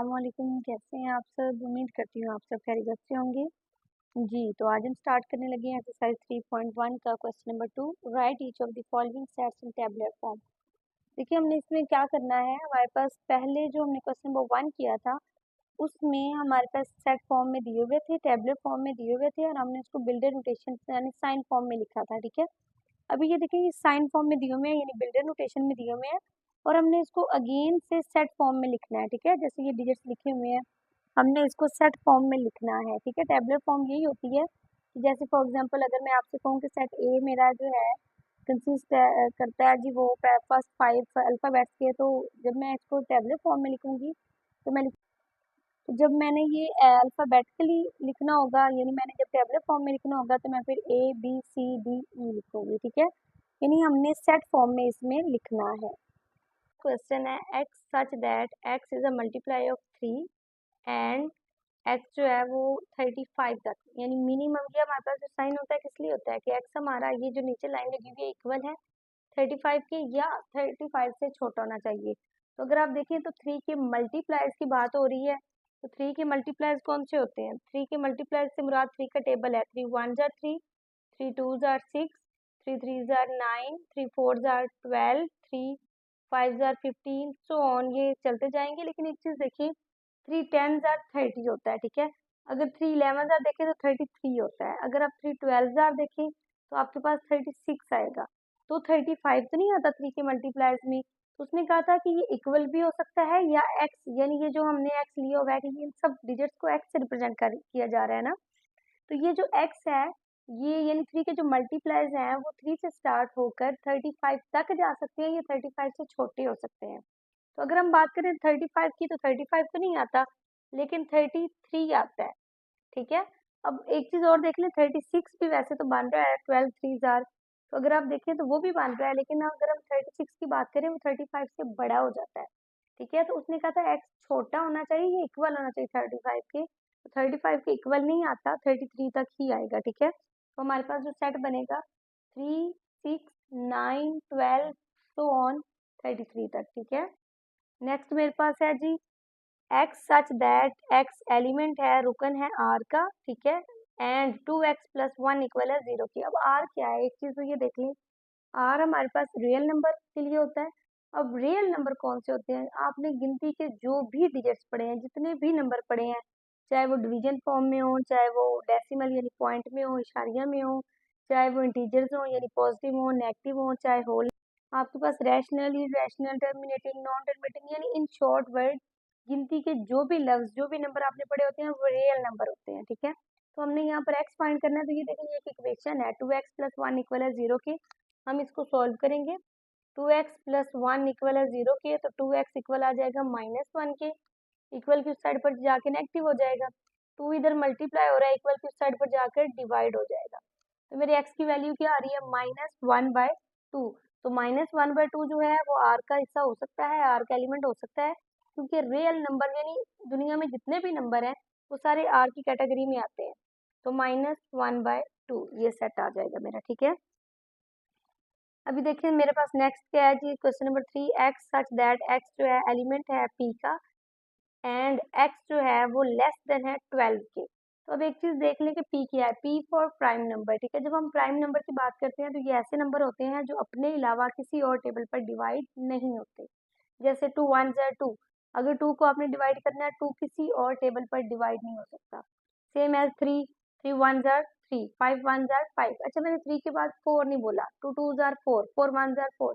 अस्सलामुअलैकुम। कैसे हैं आप सब? उम्मीद करती हूँ आप सब खैरियत से होंगे। जी, तो आज हम स्टार्ट करने लगे हैं एक्सरसाइज 3.1 का question number 2। Right each of the following sets in tabular form. देखिए हमने इसमें क्या करना है, हमारे पास पहले जो हमने क्वेश्चन नंबर 1 किया था उसमें हमारे पास सेट फॉर्म में दिए हुए थे, टेबुलर फॉर्म में दिए हुए थे और हमने उसको बिल्डर नोटेशन यानी साइन फॉर्म में लिखा था। ठीक है, अभी ये देखिए साइन फॉर्म में दिए हुए हैं यानी बिल्डर नोटेशन में दिए हुए हैं और हमने इसको अगेन से सेट फॉर्म में लिखना है। ठीक है, जैसे ये डिजिट्स लिखे हुए हैं हमने इसको सेट फॉर्म में लिखना है। ठीक है, टेबुलर फॉर्म यही होती है कि जैसे फॉर एग्जांपल अगर मैं आपसे कहूँ कि सेट ए मेरा जो है कंसिस्ट करता है जी वो फर्स्ट 5 अल्फ़ाबेट्स के, तो जब मैं इसको टेबुलर फॉर्म में लिखूंगी तो तो जब मैंने ये अल्फ़ाबेटिकली लिखना होगा यानी मैंने जब टेबुलर फॉर्म में लिखना होगा तो मैं फिर A B C D E लिखूंगी। ठीक है, यानी हमने सेट फॉर्म में इसमें लिखना है। क्वेश्चन है x such that x is a multiply of 3 and x जो है वो 35 तक, यानी मिनिमम ये हमारे पास जो साइन होता है किस लिए होता है कि एक्स हमारा ये जो नीचे लाइन लगी हुई है इक्वल है 35 के या 35 से छोटा होना चाहिए। तो अगर आप देखें तो 3 के मल्टीप्लायर्स की बात हो रही है, तो 3 के मल्टीप्लायर्स कौन से होते हैं? 3 के मल्टीप्लायर्स से मुराद 3 का टेबल है। 3 1 जार 3, 3 2 jar 6, 3 3 jar 9, 3 4 jar 12, 3 5 jar 15, so on ये चलते जाएंगे। लेकिन एक चीज देखिए 3 10 जार 30 होता है। ठीक है, अगर 3 11 जार देखें तो 33 होता है। अगर आप 3 12 जार देखें तो आपके पास 36 आएगा। तो 35 तो नहीं आता 3 के मल्टीप्लायर्स में। तो उसने कहा था कि ये इक्वल भी हो सकता है या एक्स, यानी ये जो हमने एक्स लिया हुआ है कि इन सब डिजिट्स को एक्स से रिप्रेजेंट कर किया जा रहा है ना, तो ये जो एक्स है ये यानी 3 के जो मल्टीप्लायर्स हैं वो 3 से स्टार्ट होकर 35 तक जा सकते हैं या 35 से छोटे हो सकते हैं। तो अगर हम बात करें 35 की तो 35 तो नहीं आता लेकिन 33 आता है। ठीक है, अब एक चीज और देख लें 36 भी वैसे तो बन रहा है 12 3 जार, तो अगर आप देखें तो वो भी बन रहा है, लेकिन अगर हम 36 की बात करें वो 35 से बड़ा हो जाता है। ठीक है, तो उसने कहा था एक्स छोटा होना चाहिए या इक्वल होना चाहिए 35 के, तो 35 के इक्वल नहीं आता 33 तक ही आएगा। ठीक है, तो हमारे पास जो सेट बनेगा 3 6 9 12 सो ऑन 33 तक। ठीक है, नेक्स्ट मेरे पास है जी x such that x element है रुकन है आर का। ठीक है, एंड 2x प्लस 1 इक्वल है 0 की। अब आर क्या है, एक चीज तो ये देख लें आर हमारे पास रियल नंबर के लिए होता है। अब रियल नंबर कौन से होते हैं? आपने गिनती के जो भी डिजिट्स पढ़े हैं, जितने भी नंबर पढ़े हैं, चाहे वो डिवीजन फॉर्म में हो, चाहे वो डेसिमल यानी पॉइंट में हो, इशारिया में हो, चाहे वो इंटीजर्स हो यानी पॉजिटिव हो नेगेटिव हो, चाहे होल, आपके पास rational irrational terminating non terminating यानी इन शॉर्ट वर्ड गिनती के जो भी लफ्ज जो भी नंबर आपने पढ़े होते हैं वो रियल नंबर होते हैं। ठीक है, तो हमने यहाँ पर एक्स फाइंड करना है, तो ये देखेंगे एक इक्वेशन है 2x प्लस 1 इक्वल है 0 की। हम इसको सॉल्व करेंगे। 2x प्लस 1 इक्वल है 0 के, तो 2x इक्वल आ जाएगा -1 के, इक्वल की उस साइड पर जाके नेगेटिव हो जाएगा। 2 इधर मल्टीप्लाई हो रहा है, इक्वल की उस साइड पर जाकर डिवाइड हो जाएगा। तो मेरे x की वैल्यू क्या आ रही है -1/2। तो -1/2 जो है वो r का हिस्सा हो सकता है, r का एलिमेंट हो सकता है, क्योंकि रियल नंबर यानी दुनिया में जितने भी नंबर हैं वो सारे r की कैटेगरी में आते हैं। तो -1/2 ये सेट आ जाएगा मेरा। ठीक है, अभी देखिए मेरे पास नेक्स्ट क्या है जी, question number 3 x such that x जो है एलिमेंट है p का एंड x जो है वो लेस देन है 12 के। तो अब एक चीज देख लें कि p क्या है, p फॉर प्राइम नंबर। ठीक है, जब हम प्राइम नंबर की बात करते हैं तो ये ऐसे नंबर होते हैं जो अपने अलावा किसी और टेबल पर डिवाइड नहीं होते। जैसे 2 1 जार 2, अगर 2 को आपने डिवाइड करना है 2 किसी और टेबल पर डिवाइड नहीं हो सकता। सेम एज 3 3 1 जार 3, 5 1 जार 5। अच्छा मैंने 3 के बाद 4 नहीं बोला, 2 2 जार 4, 4 1 जार 4,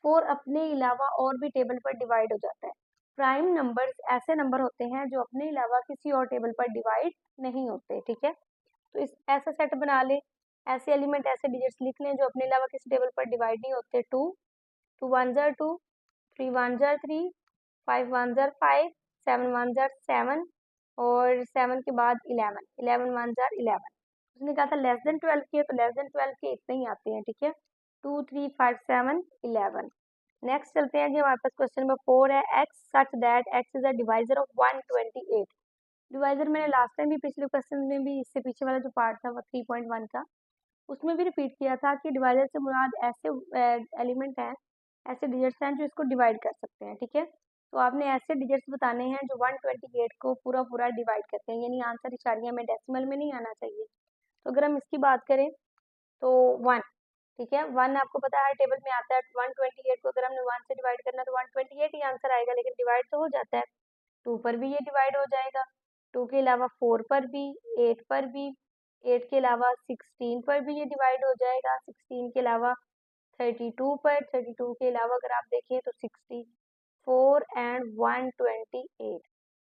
4 अपने अलावा और भी टेबल पर डिवाइड हो जाता है। प्राइम नंबर्स ऐसे नंबर होते हैं जो अपने अलावा किसी और टेबल पर डिवाइड नहीं होते। ठीक है, तो इस ऐसा सेट बना ले, ऐसे एलिमेंट ऐसे डिजिट्स लिख लें जो अपने अलावा किसी टेबल पर डिवाइड नहीं होते। 2 2 1 जार 2, 3 1 जार 3, 5 1 जार 5, 7 1 जार 7 और 7 के बाद 11, 11 1 जार 11। उसने कहा था लेस देन 12 के, तो लेस देन 12 के इतने ही आते हैं। ठीक है, 2 3 5 7 11। नेक्स्ट चलते हैं जी, हमारे पास क्वेश्चन नंबर 4 है x such that x is a divisor of 128। Divisor मैंने लास्ट टाइम भी पिछले क्वेश्चन में भी इससे पीछे वाला जो पार्ट था वो 3.1 का उसमें भी रिपीट किया था कि डिवाइजर से मुराद ऐसे एलिमेंट हैं ऐसे डिजिट्स हैं जो इसको डिवाइड कर सकते हैं। ठीक है, तो आपने ऐसे डिजिट्स बताने हैं जो 128 को पूरा पूरा डिवाइड करते हैं, यानी आंसर इशारिया में डेसिमल में नहीं आना चाहिए। तो अगर हम इसकी बात करें तो 1, ठीक है, 1 आपको पता है टेबल में आता है। 128 को अगर हमने 1 से डिवाइड करना तो 128 ही आंसर आएगा, लेकिन डिवाइड तो हो जाता है। 2 पर भी ये डिवाइड हो जाएगा, 2 के अलावा 4 पर भी, 8 पर भी, 8 के अलावा 16 पर भी ये डिवाइड हो जाएगा, 16 के अलावा 32 पर, 32 के अलावा अगर आप देखें तो 64 एंड 128।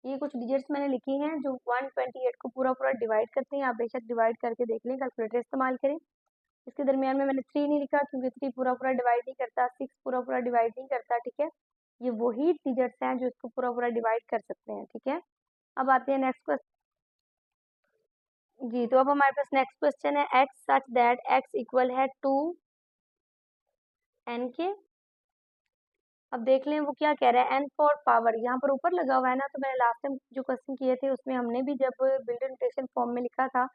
ये कुछ डिजिट्स मैंने लिखी हैं जो 128 को पूरा पूरा डिवाइड करते हैं। आप बेशक डिवाइड करके देख लें, कैलकुलेटर इस्तेमाल करें। इसके दरमियान में मैंने 3 नहीं लिखा क्योंकि 3 पूरा पूरा डिवाइड नहीं करता, 6 पूरा पूरा डिवाइड नहीं करता, ठीक है। ये वही डिजिट्स हैं जो इसको पूरा पूरा डिवाइड कर सकते हैं, ठीक है। अब आते हैं नेक्स्ट क्वेश्चन। जी, तो अब हमारे पास नेक्स्ट क्वेश्चन है x such that x equal है 2 एन के। अब देख लें वो क्या कह रहा है, एन फॉर पावर यहाँ पर ऊपर लगा हुआ है ना। तो मैंने लास्ट टाइम जो क्वेश्चन किए थे उसमें हमने भी जब बिल्डिंग नोटेशन फॉर्म में लिखा था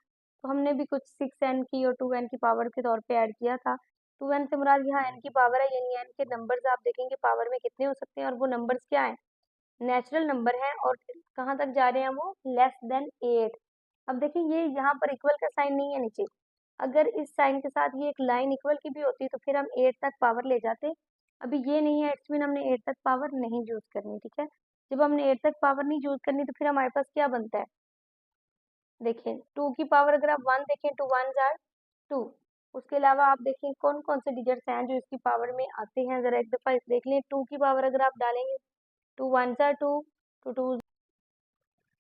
तो हमने भी कुछ 6n की और 2n की पावर के तौर पे ऐड किया था। 2n से मुराद यहाँ n की पावर है, यानी n के नंबर्स आप देखेंगे पावर में कितने हो सकते हैं, और वो नंबर्स क्या है, नेचुरल नंबर है, और कहाँ तक जा रहे हैं वो, लेस देन 8। अब देखिए ये यहाँ पर इक्वल का साइन नहीं है नीचे, अगर इस साइन के साथ ये एक लाइन इक्वल की भी होती तो फिर हम 8 तक पावर ले जाते। अभी ये नहीं है, इट्स मीन हमने 8 तक पावर नहीं यूज करनी, ठीक है। जब हमने 8 तक पावर नहीं यूज करनी तो फिर हमारे पास क्या बनता है, देखें 2 की पावर अगर आप 1 देखें, 2 1 आर 2। उसके अलावा आप देखें कौन कौन से डिजिट्स हैं जो इसकी पावर में आते हैं, जरा एक दफा देख लें। 2 की पावर अगर आप डालेंगे 2 1 आर 2, 2 2।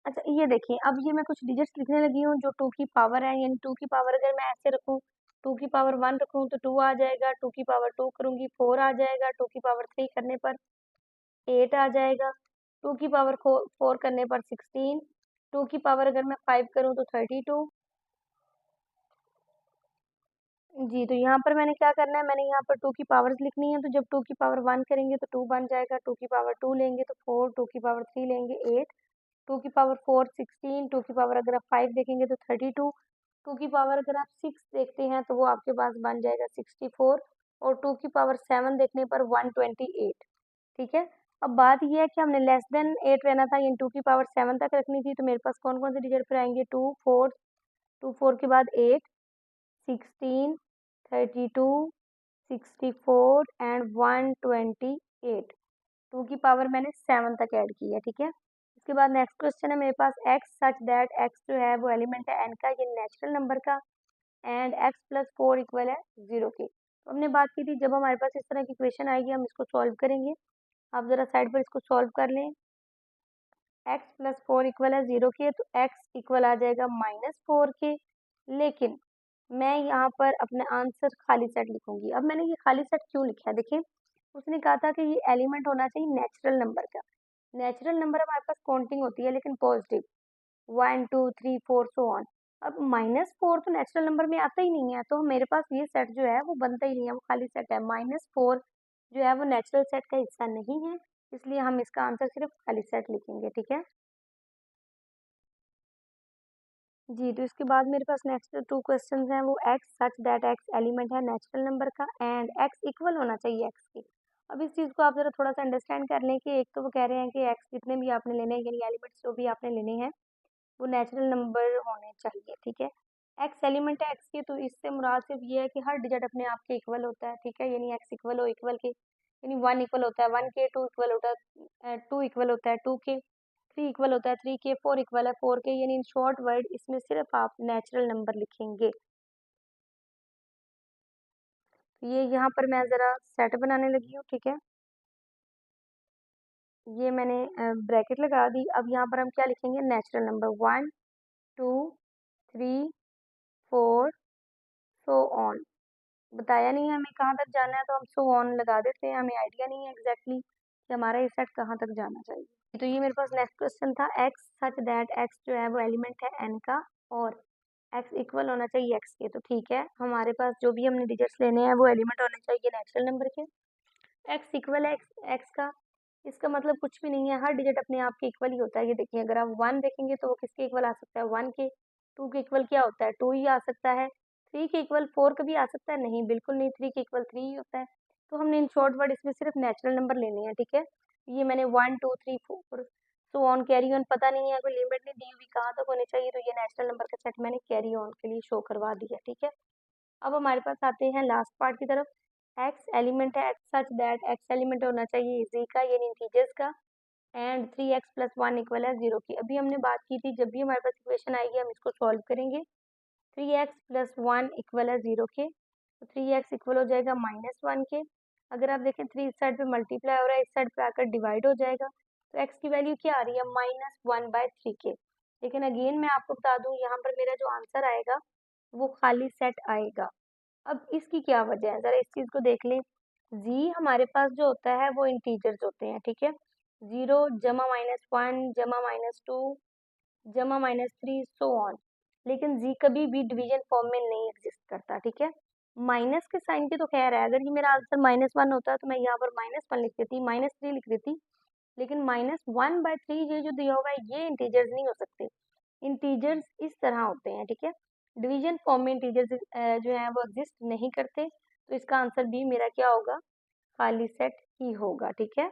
अच्छा ये देखिए, अब ये मैं कुछ डिजिट्स लिखने लगी हूँ जो 2 की पावर है, यानी 2 की पावर अगर मैं ऐसे रखूँ, 2 की पावर 1 रखूँ तो 2 आ जाएगा, 2 की पावर 2 करूँगी 4 आ जाएगा, 2 की पावर 3 करने पर 8 आ जाएगा, 2 की पावर 4 करने पर 16, 2 की पावर अगर मैं 5 करूँ तो 32। जी, तो यहाँ पर मैंने क्या करना है, मैंने यहाँ पर 2 की पावर्स लिखनी है। तो जब 2 की पावर 1 करेंगे तो 2 बन जाएगा, 2 की पावर 2 लेंगे तो 4, 2 की पावर 3 लेंगे 8, 2 की पावर 4 16, 2 की पावर अगर आप 5 देखेंगे तो 32, 2 की पावर अगर आप 6 देखते हैं तो वो आपके पास बन जाएगा 64, और 2 की पावर 7 देखने पर 128, ठीक है। अब बात ये है कि हमने लेस देन 8 रहना था, यानी 2 की पावर 7 तक रखनी थी। तो मेरे पास कौन कौन से डिजिट फिर आएंगे, 2 4, 2 4 के बाद 8, 16, 32, 64 एंड 128। 2 की पावर मैंने 7 तक ऐड की है, ठीक है। इसके बाद नेक्स्ट क्वेश्चन है मेरे पास एक्स सच दैट एक्स जो है वो एलिमेंट है एन का, ये नेचुरल नंबर का, एंड एक्स प्लस 4 इक्वल है 0 के। तो हमने बात की थी जब हमारे पास इस तरह की इक्वेशन आएगी हम इसको सॉल्व करेंगे। आप जरा साइड पर इसको सॉल्व कर लें। एक्स प्लस 4 इक्वल है 0 के, तो एक्स इक्वल आ जाएगा -4 के। लेकिन मैं यहाँ पर अपना आंसर खाली सेट लिखूंगी। अब मैंने ये खाली सेट क्यों लिखा है, देखिए उसने कहा था कि ये एलिमेंट होना चाहिए नेचुरल नंबर का। नेचुरल नंबर हमारे पास काउंटिंग होती है लेकिन पॉजिटिव, 1 2 3 4 सो ऑन। अब -4 तो नेचुरल नंबर में आता ही नहीं है, तो मेरे पास ये सेट जो है वो बनता ही नहीं है, वो खाली सेट है। -4 जो है वो नेचुरल सेट का हिस्सा नहीं है, इसलिए हम इसका आंसर सिर्फ खाली सेट लिखेंगे, ठीक है। जी, तो इसके बाद मेरे पास नेक्स्ट 2 क्वेश्चंस हैं, वो x such that x element है नेचुरल नंबर का, एंड एक्स इक्वल होना चाहिए एक्स के। अब इस चीज़ को आप ज़रा थोड़ा सा अंडरस्टैंड कर लें कि एक तो वो कह रहे हैं कि एक्स जितने भी आपने लेने हैं, यानी एलिमेंट्स जो भी आपने लेने हैं वो नेचुरल नंबर होने चाहिए, ठीक है। एक्स एलिमेंट है एक्स के, तो इससे मुराद सिर्फ ये है कि हर डिजिट अपने आप के इक्वल होता है, ठीक है, यानी एक्स इक्वल हो इक्वल के, यानी 1 इक्वल होता है 1 के, 2 इक्वल होता है 2 इक्वल होता है 2 के, 3 इक्वल होता है 3 के, 4 इक्वल है 4 के, यानी इन शॉर्ट वर्ड इसमें सिर्फ आप नेचुरल नंबर लिखेंगे। तो ये यहाँ पर मैं ज़रा सेट बनाने लगी हूँ, ठीक है। ये मैंने ब्रैकेट लगा दी। अब यहाँ पर हम क्या लिखेंगे, नेचुरल नंबर 1 2 3 4 सो ऑन। बताया नहीं है हमें कहाँ तक जाना है, तो हम सो ऑन लगा देते हैं, हमें आइडिया नहीं है एग्जैक्टली कि हमारा ये सेट कहाँ तक जाना चाहिए। तो ये मेरे पास नेक्स्ट क्वेश्चन था एक्स सच दैट एक्स जो है वो एलिमेंट है एन का, और एक्स इक्वल होना चाहिए एक्स के। तो ठीक है, हमारे पास जो भी हमने डिजिट्स लेने हैं वो एलिमेंट होने चाहिए नेचुरल नंबर के। एक्स इक्वल है एक्स का, इसका मतलब कुछ भी नहीं है, हर डिजिट अपने आप के इक्वल ही होता है। ये देखिए अगर आप 1 देखेंगे तो वो किसके इक्वल आ सकता है, 1 के। 2 के इक्वल क्या होता है, 2 ही आ सकता है। 3 के इक्वल 4 कभी आ सकता है, नहीं बिल्कुल नहीं, 3 के इक्वल 3 ही होता है। तो हमने इन शॉर्ट वर्ड इसमें सिर्फ नेचुरल नंबर लेने हैं, ठीक है। ये मैंने 1 2 3 4 सो ऑन कैरी ऑन, पता नहीं है, कोई लिमिट नहीं दी हुई कहाँ तक होनी चाहिए, तो ये नेचुरल नंबर का सेट मैंने कैरी ऑन के लिए शो करवा दिया, ठीक है। अब हमारे पास आते हैं लास्ट पार्ट की तरफ। एक्स एलिमेंट है सच दैट एक्स एलिमेंट होना चाहिए जी का, यानी इंटीजर्स का, एंड 3x+1 इक्वल है 0 की। अभी हमने बात की थी जब भी हमारे पास इक्वेशन आएगी हम इसको सॉल्व करेंगे। 3x+1 इक्वल है 0 के, तो 3x इक्वल हो जाएगा -1 के। अगर आप देखें 3 इस साइड पे मल्टीप्लाई हो रहा है, इस साइड पे आकर डिवाइड हो जाएगा, तो x की वैल्यू क्या आ रही है, -1/3 के। लेकिन अगेन मैं आपको बता दूं यहाँ पर मेरा जो आंसर आएगा वो खाली सेट आएगा। अब इसकी क्या वजह है, जरा इस चीज को देख लें। जी हमारे पास जो होता है वो इंटीजर्स होते हैं, ठीक है। 0 जमा -1 जमा -2 जमा -3 सो ऑन। लेकिन जी कभी भी डिवीजन फॉर्म में नहीं एग्जिस्ट करता, ठीक है। माइनस के साइन की तो खैर है, अगर ये मेरा आंसर -1 होता तो मैं यहाँ पर -1 लिख देती, -3 लिख देती। लेकिन -1/3 ये जो दिया हुआ है ये इंटीजर्स नहीं हो सकते। इंटीजर्स इस तरह होते हैं, ठीक है। डिवीजन फॉर्म में इंटीजर्स जो है वो एग्जिस्ट नहीं करते, तो इसका आंसर भी मेरा क्या होगा, खाली सेट ही होगा, ठीक है।